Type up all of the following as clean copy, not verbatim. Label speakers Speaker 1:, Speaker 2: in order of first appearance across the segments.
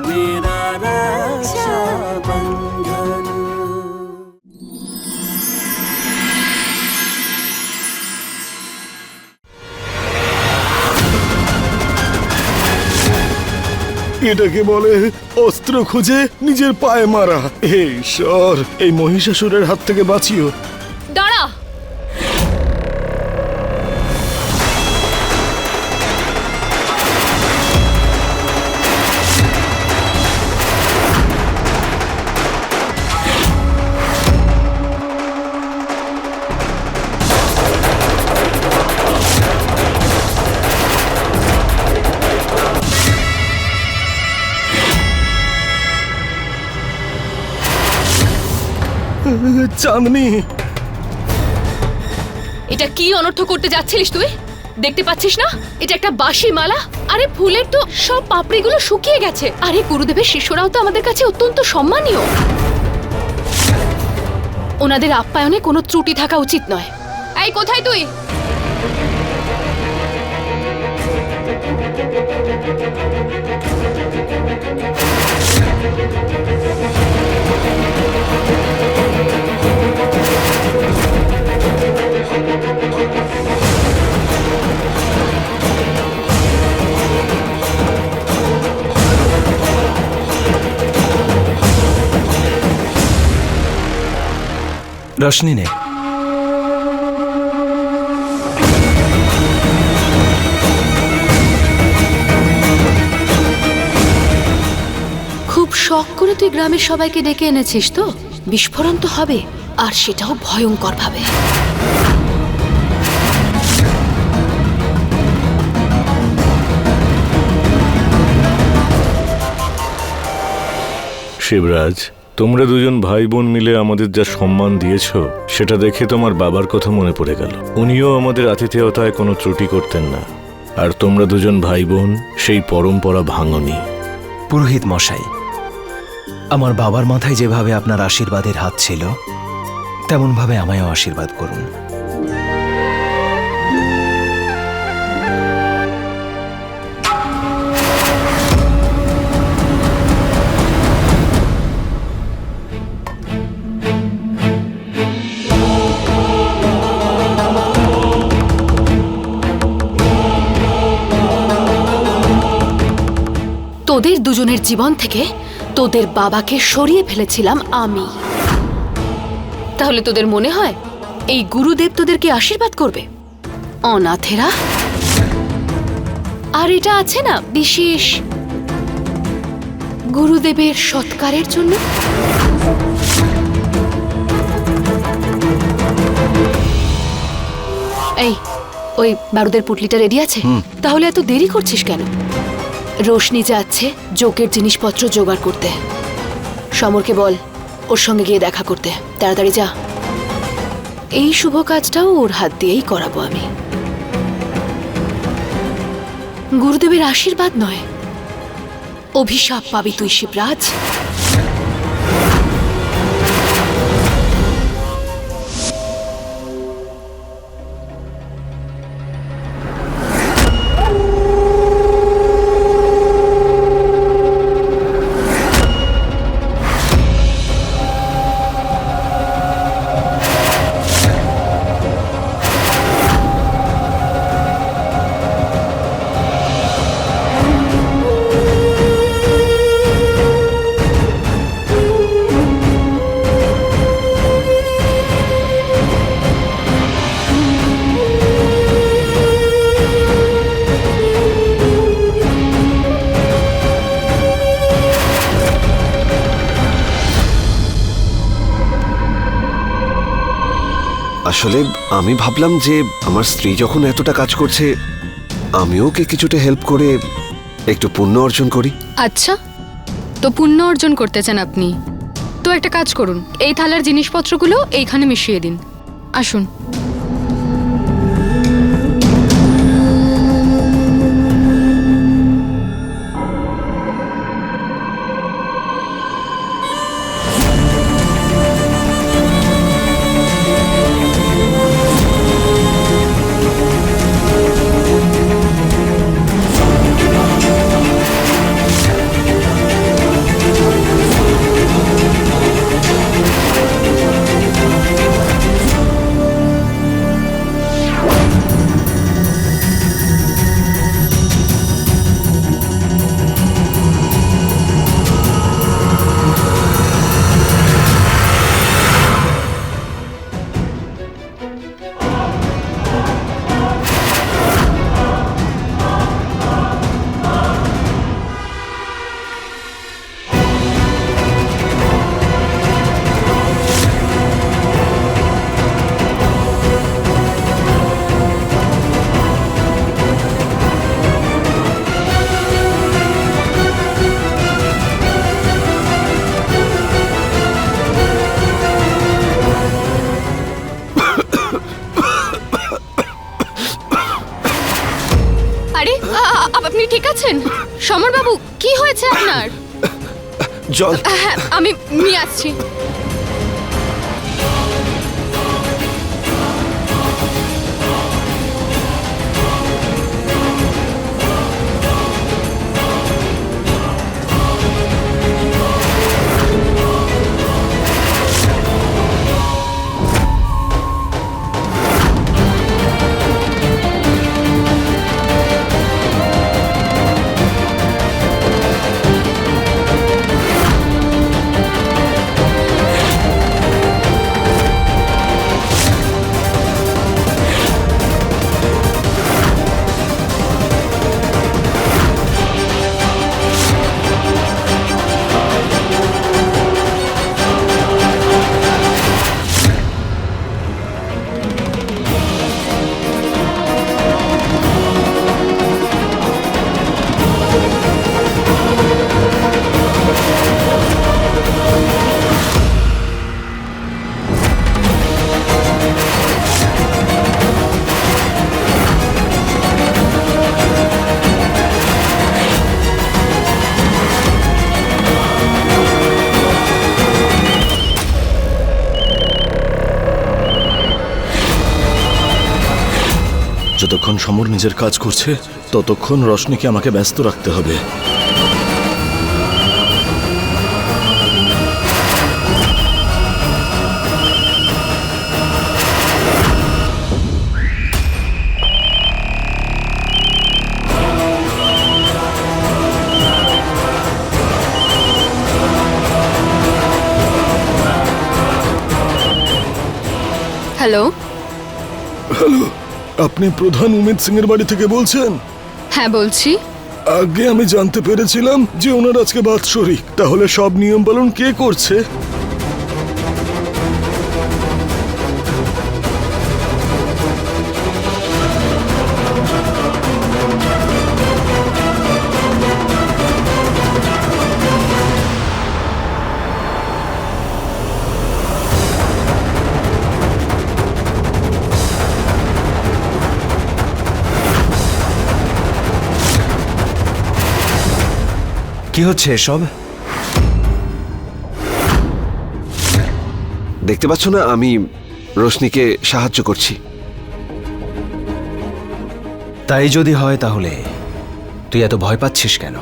Speaker 1: मेरा रक्षाबंधन।
Speaker 2: এটাকে বলে অস্ত্র খুঁজে নিজের পায়ে মারা। হে ঈশ্বর, এই মহিষাসুরের হাত থেকে বাঁচিও।
Speaker 3: দাঁড়া।
Speaker 2: চাঁদনি,
Speaker 3: এটা কি অনর্থ করতে যাচ্ছিলিস তুই? দেখতে পাচ্ছিস না এটা একটা বাঁশি মালা? আরে ফুলের তো সব পাপড়িগুলো শুকিয়ে গেছে। আরে গুরুদেবের শিষ্যরাও তো আমাদের কাছে অত্যন্ত সম্মানীয়। ওনাদের আপ্যায়নে কোনো ত্রুটি থাকা উচিত নয়। এই কোথায় তুই?
Speaker 4: রশনি নে।
Speaker 3: খুব শখ করে তুই গ্রামের সবাইকে ডেকে এনেছিস তো? বিস্ফোরণ তো হবে, আর সেটাও ভয়ঙ্কর ভাবে।
Speaker 2: শিবরাজ, তোমরা দুজন ভাই বোন মিলে আমাদের যা সম্মান দিয়েছ সেটা দেখে তোমার বাবার কথা মনে পড়ে গেল। উনিও আমাদের আতিথেয়তায় কোনো ত্রুটি করতেন না, আর তোমরা দুজন ভাই বোন সেই পরম্পরা ভাঙনি।
Speaker 4: পুরোহিত মশাই, আমার বাবার মাথায় যেভাবে আপনার আশীর্বাদের হাত ছিল তেমন ভাবে আমায়ও আশীর্বাদ করুন।
Speaker 3: তোদের দুজনের জীবন থেকে তোদের বাবাকে সরিয়ে ফেলেছিলাম আমি। তাহলে তোদের মনে হয় এই গুরুদেব তোদেরকে আশীর্বাদ করবে? অনাথেরা। আর এটা আছে না বিশেষ গুরুদেবের সৎকারের জন্য। এই, ওই বারুদের পুটলিটা রেডি আছে? তাহলে এত দেরি করছিস কেন? রোশনি যাচ্ছে জোকের জিনিসপত্র জোগাড় করতে। সমরকে বল ওর সঙ্গে গিয়ে দেখা করতে। তাড়াতাড়ি যা। এই শুভ কাজটাও ওর হাত দিয়েই করাবো আমি। গুরুদেবের আশীর্বাদ নয়, অভিশাপ পাবি তুই শিবরাজ।
Speaker 5: আসলে আমি ভাবলাম যে আমার স্ত্রী যখন এতটা কাজ করছে, আমিও ওকে কিছুটা হেল্প করে একটু পুণ্য অর্জন করি।
Speaker 6: আচ্ছা, তো পুণ্য অর্জন করতে চান আপনি? তো একটা কাজ করুন, এই থালার জিনিসপত্রগুলো এইখানে মিশিয়ে দিন। আসুন। ঠিক আছেন? সমরবাবু, কি হয়েছে আপনার?
Speaker 5: জল।
Speaker 6: হ্যাঁ, আমি নিয়ে আসছি।
Speaker 1: যতক্ষণ সমর নিজের কাজ করছে ততক্ষণ রশনিকে আমাকে ব্যস্ত রাখতে হবে।
Speaker 6: হ্যালো।
Speaker 1: আপনি প্রধান উমেদ সিং এর বাড়ি থেকে বলছেন?
Speaker 6: হ্যাঁ, বলছি।
Speaker 1: আগে আমি জানতে পেরেছিলাম যে ওনার আজকে বাৎসরিক। তাহলে সব নিয়ম পালন কে করছে?
Speaker 4: কি হচ্ছে এসব?
Speaker 5: দেখতে পাচ্ছ না আমি রোশনিকে সাহায্য করছি।
Speaker 4: তাই যদি হয় তাহলে তুই এত ভয় পাচ্ছিস কেন?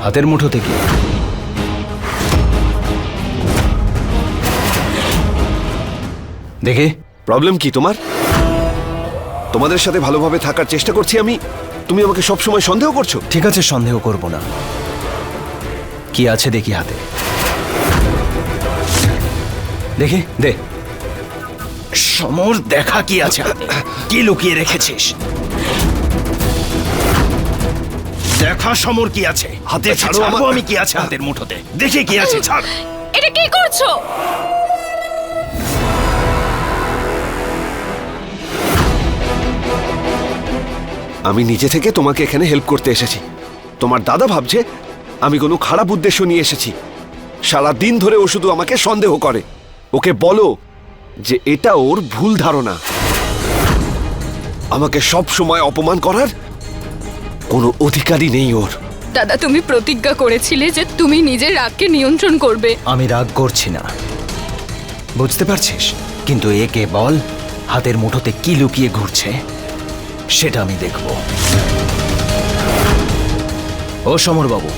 Speaker 4: হাতের মুঠোতে কি? দেখে
Speaker 5: প্রবলেম কি তোমার? তোমাদের সাথে ভালোভাবে থাকার চেষ্টা করছি আমি, তুমি আমাকে সব সময় সন্দেহ করছো।
Speaker 4: ঠিক আছে, সন্দেহ করব না। কি আছে দেখি হাতে। দেখি দে। সমর, দেখা কি আছে হাতে? কি লুকিয়ে রেখেছিস? দেখা সমর, কি আছে হাতে? ছাড়ো আমাকে। আমি কি আছে হাতের মুঠোতে? দেখি কি আছে, ছাড়।
Speaker 6: এটা কি করছো?
Speaker 5: আমি নিজে থেকে তোমাকে এখানে হেল্প করতে এসেছি। তোমার দাদা ভাবছে আমি কোনো খারাপ উদ্দেশ্য নিয়ে এসেছি। সারা দিন ধরে ও শুধু আমাকে সন্দেহ করে। ওকে বলো যে এটা ওর ভুল ধারণা। আমাকে সব সময় অপমান করার কোনো অধিকারই নেই ওর।
Speaker 6: দাদা, তুমি প্রতিজ্ঞা করেছিলে যে তুমি নিজের রাগকে নিয়ন্ত্রণ করবে।
Speaker 4: আমি রাগ করছি না, বুঝতে পারছিস? কিন্তু একে বল হাতের মুঠোতে কি লুকিয়ে ঘুরছে, সেটা আমি দেখব। ও সমর বাবু,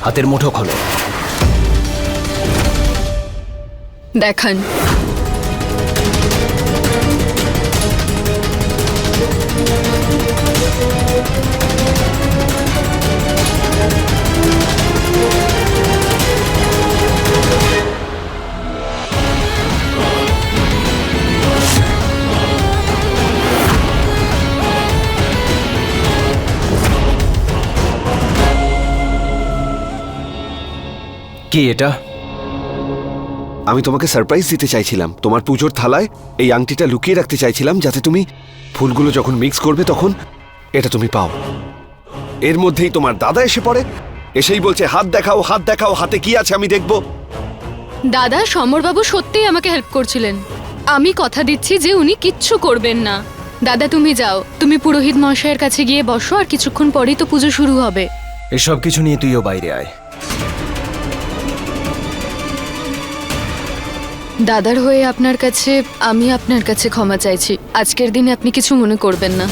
Speaker 4: হাতের মুঠো খোলো।
Speaker 6: দেখান।
Speaker 4: কি এটা?
Speaker 5: আমি তোমাকে সারপ্রাইজ দিতে চাইছিলাম। তোমার পুজোর থালায় এই আংটিটা লুকিয়ে রাখতে চাইছিলাম, যাতে তুমি ফুলগুলো যখন মিক্স করবে তখন এটা তুমি পাও। এর মধ্যেই তোমার দাদা এসে পড়ে, এসেই বলছে হাত দেখাও, হাত দেখাও, হাতে কি আছে আমি দেখব।
Speaker 6: দাদা, সমরবাবু সত্যিই আমাকে হেল্প করছিলেন। আমি কথা দিচ্ছি যে উনি কিচ্ছু করবেন না। দাদা তুমি যাও, তুমি পুরোহিত মহাশয়ের কাছে গিয়ে বসো, আর কিছুক্ষণ পরেই তো পুজো শুরু হবে।
Speaker 4: এসব কিছু নিয়ে তুইও বাইরে আয়।
Speaker 6: দাদার হয়ে আপনার কাছে আমি আপনার কাছে ক্ষমা চাইছি। আজকের দিনে আপনি কিছু মনে করবেন না।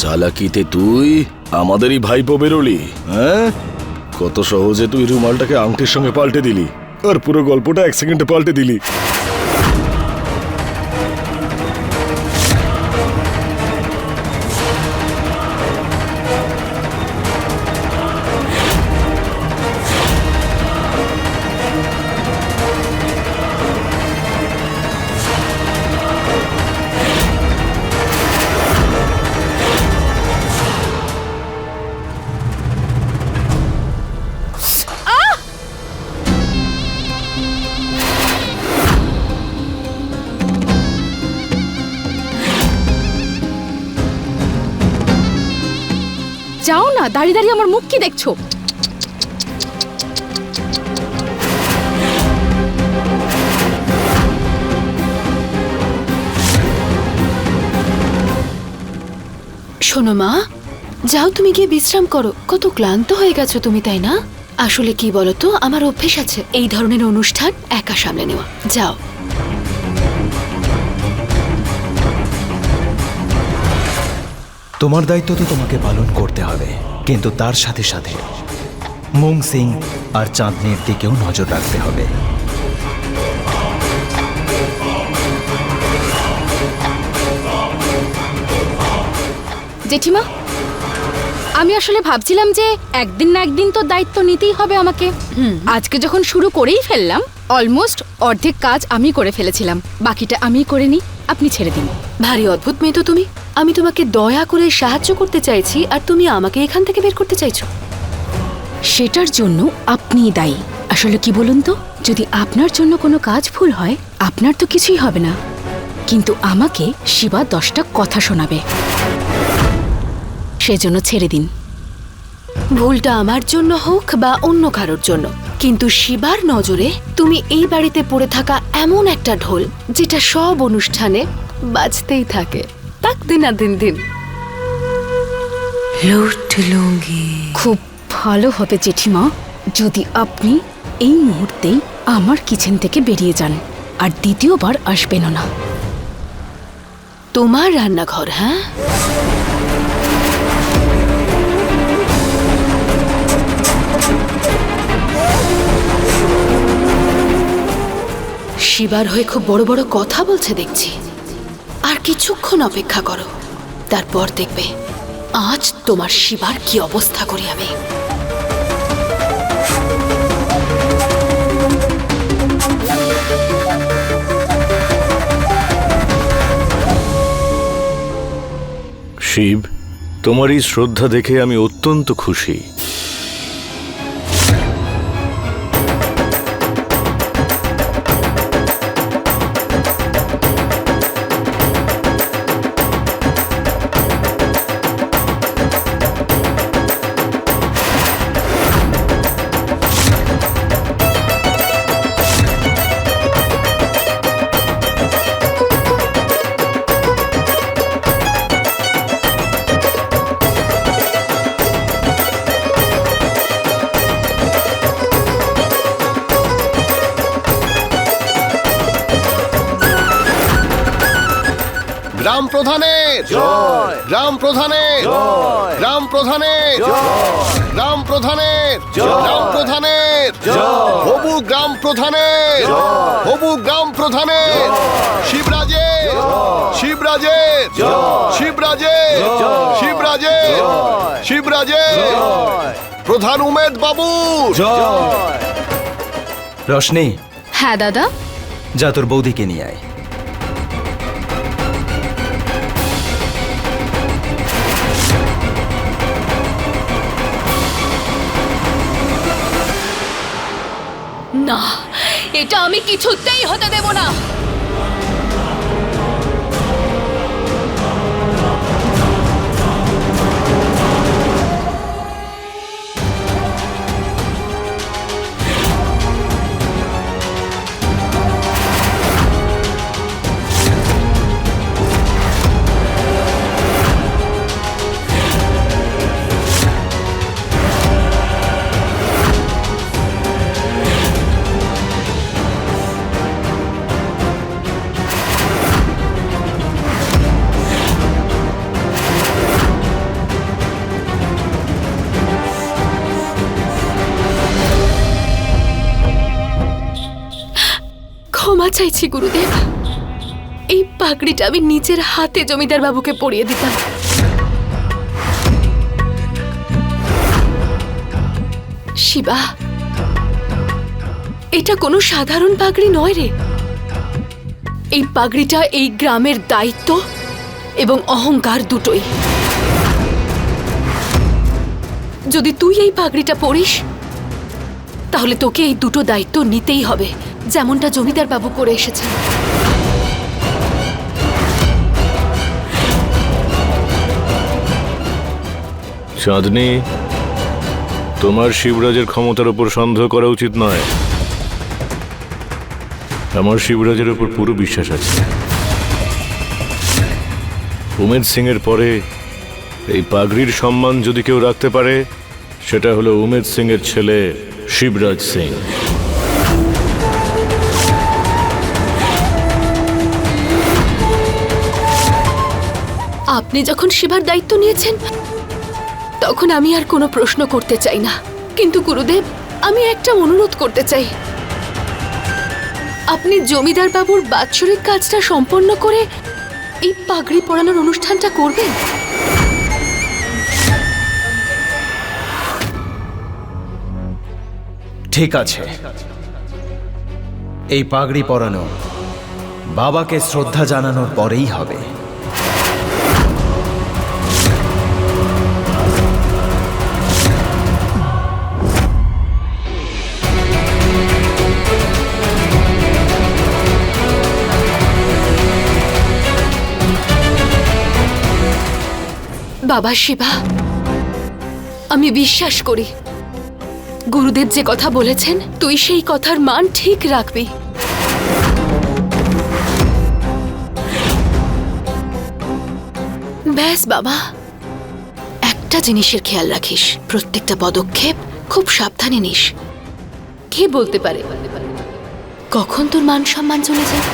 Speaker 1: চালাকিতে তুই আমাদেরই ভাইপো বেরোলি, হ্যাঁ? কত সহজে তুই রুমালটাকে আংটির সঙ্গে পাল্টে দিলি, আর পুরো গল্পটা 1 সেকেন্ডে পাল্টে দিলি।
Speaker 7: যাও না, দাঁড়িয়ে দাঁড়িয়ে আমার মুখ কি দেখছো?
Speaker 3: শোনো মা, যাও তুমি গিয়ে বিশ্রাম করো। কত ক্লান্ত হয়ে গেছো তুমি, তাই না? আসলে কি বলো তো, আমার অভ্যেস আছে এই ধরনের অনুষ্ঠান একা সামলে নেওয়া। যাও।
Speaker 4: তোমার দায়িত্ব তো তোমাকে পালন করতে হবে, কিন্তু তার সাথে সাথে মুং সিং আর চাঁদনির দিকেও নজর রাখতে হবে।
Speaker 7: জেঠিমা, আমি আসলে ভাবছিলাম যে একদিন না একদিন তো দায়িত্ব নিতেই হবে আমাকে। আজকে যখন শুরু করেই ফেললাম, অলমোস্ট অর্ধেক কাজ আমি করে ফেলেছিলাম, বাকিটা আমিই করে নিই, আপনি ছেড়ে দিন।
Speaker 3: ভারী অদ্ভুত মেয়ে তো তুমি। আমি তোমাকে দয়া করে সাহায্য করতে চাইছি, আর তুমি আমাকে এখান থেকে বের করতে চাইছো।
Speaker 7: সেটার জন্য আপনিই দায়ী। আসলে কি বলুন তো, যদি আপনার জন্য কোনো কাজ ভুল হয়, আপনার তো কিছুই হবে না, কিন্তু আমাকে শিবা 10টা কথা শোনাবে। সেজন্য ছেড়ে দিন।
Speaker 3: ভুলটা আমার জন্য হোক বা অন্য কারোর জন্য, কিন্তু শিবার নজরে তুমি এই বাড়িতে পড়ে থাকা এমন একটা ঢোল, যেটা সব অনুষ্ঠানে বাজতেই থাকে, তাক দিন আর দিন দিন।
Speaker 7: খুব ভালো হবে জেঠিমা যদি আপনি এই মুহূর্তেই আমার কিচেন থেকে বেরিয়ে যান, আর দ্বিতীয়বার আসবেন না।
Speaker 3: তোমার রান্নাঘর? হ্যাঁ, শিবার হয়ে খুব বড় বড় কথা বলছে দেখছি। আর কিছুক্ষণ অপেক্ষা করো, তারপর দেখবে আজ তোমার শিবার কি অবস্থা করি আমি।
Speaker 2: শিব, তোমার এই শ্রদ্ধা দেখে আমি অত্যন্ত খুশি।
Speaker 8: গ্রাম প্রধানের জয়, গ্রাম প্রধানের জয়, গ্রাম প্রধানের জয়, গ্রাম প্রধানের জয়, গ্রাম প্রধানের জয়, হবু গ্রাম প্রধানের জয়, হবু গ্রাম প্রধানের শিবরাজের শিবরাজের শিবরাজের শিবরাজের শিবরাজের প্রধান উমেদ বাবু জয়।
Speaker 4: রশনি,
Speaker 6: হ্যাঁ দাদা।
Speaker 4: যা তোর বৌদিকে নিয়ে আয়।
Speaker 3: না, এটা আমি কিছুতেই হতে দেব না। চাইছি গুরুদেব, এই পাগড়িটা আমি নিজের হাতে জমিদার বাবুকে পরিয়ে দিতাম। শিবা, এটা কোনো সাধারণ পাগড়ি নয় রে। এই পাগড়িটা এই গ্রামের দায়িত্ব এবং অহংকার দুটোই। যদি তুই এই পাগড়িটা পরিস তাহলে তোকে এই দুটো দায়িত্ব নিতেই হবে, যেমনটা জমিদার বাবু করে এসেছেন।
Speaker 2: চাঁদনি, তোমার শিবরাজের ক্ষমতার উপর সন্দেহ করা উচিত নয়। আমার শিবরাজের উপর পুরো বিশ্বাস আছে। উমেদ সিং এর পরে এই পাগড়ির সম্মান যদি কেউ রাখতে পারে, সেটা হলো উমেদ সিং এর ছেলে শিবরাজ সিং।
Speaker 3: আপনি যখন শিবার দায়িত্ব নিয়েছেন তখন আমি আর কোনো প্রশ্ন করতে চাই না, কিন্তু গুরুদেব, আমি একটা অনুরোধ করতে চাই। আপনি জমিদার বাবুর বাৎসরিক কাজটা সম্পন্ন করে এই পাগড়ি পরানোর অনুষ্ঠানটা করবেন।
Speaker 4: ঠিক আছে, এই পাগড়ি পরানো বাবাকে শ্রদ্ধা জানানোর পরেই হবে।
Speaker 3: বাবা শিবা, আমি বিশ্বাস করি গুরুদেব যে কথা বলেছেন তুই সেই কথার মান ঠিক রাখবি। ব্যাস বাবা, একটা জিনিসের খেয়াল রাখিস, প্রত্যেকটা পদক্ষেপ খুব সাবধানে নিস। কে বলতে পারে কখন তোর মান সম্মান চলে যায়।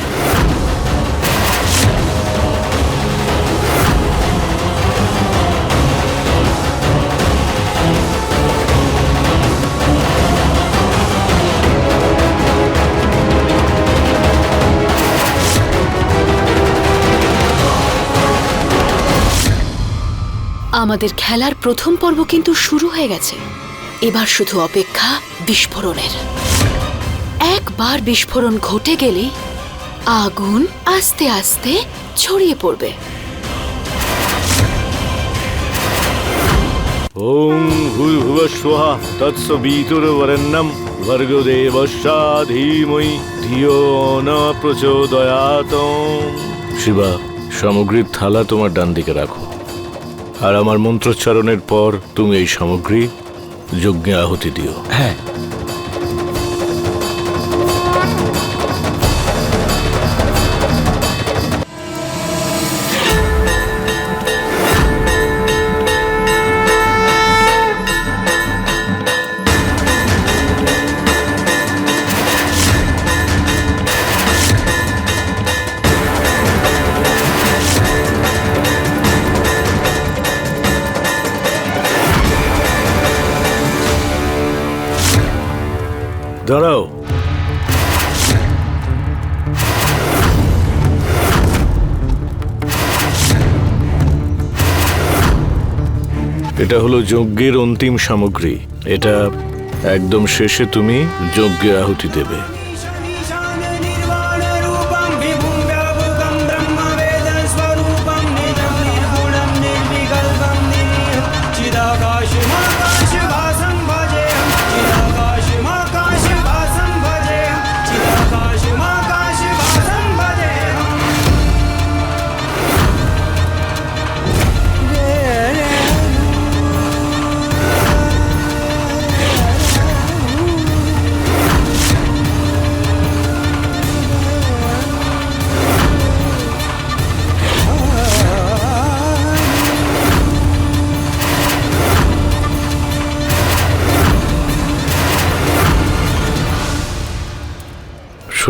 Speaker 3: আমাদের খেলার প্রথম পর্ব কিন্তু শুরু হয়ে গেছে। এবার শুধু অপেক্ষা বিস্ফোরণের। একবার বিস্ফোরণ ঘটে গেলেই আগুন আস্তে আস্তে ছড়িয়ে পড়বে।
Speaker 2: ওম ভূর্ভুবঃ স্বঃ তৎসবিতুর্বরেণ্যং ভর্গো দেবস্য ধীমহি ধিয়ো ন প্রচোদয়াৎ। শিবা, সামগ্রীর থালা তোমার ডান দিকে রাখো, আর আমার মন্ত্রোচ্চারণের পর তুমি এই সামগ্রী যজ্ঞে আহুতি দিও।
Speaker 4: হ্যাঁ।
Speaker 2: দাঁড়াও, এটা হলো যজ্ঞের অন্তিম সামগ্রী। এটা একদম শেষে তুমি যজ্ঞে আহুতি দেবে।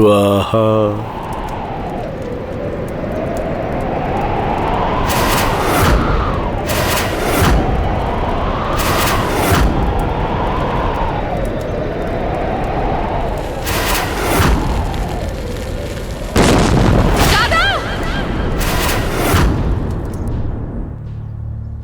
Speaker 2: स्वाहा।